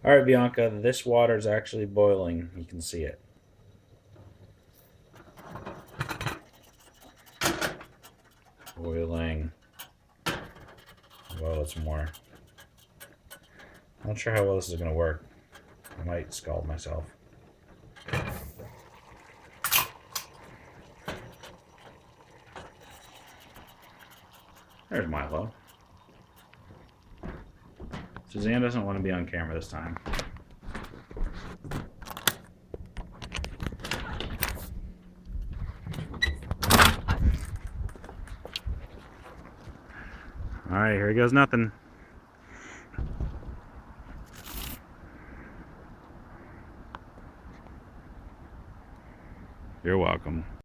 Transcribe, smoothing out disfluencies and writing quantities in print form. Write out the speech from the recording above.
All right, Bianca, this water is actually boiling. You can see it. Boiling. Well, it's more. I'm not sure how well this is going to work. I might scald myself. There's Milo. Suzanne doesn't want to be on camera this time. Alright, here goes nothing. You're welcome.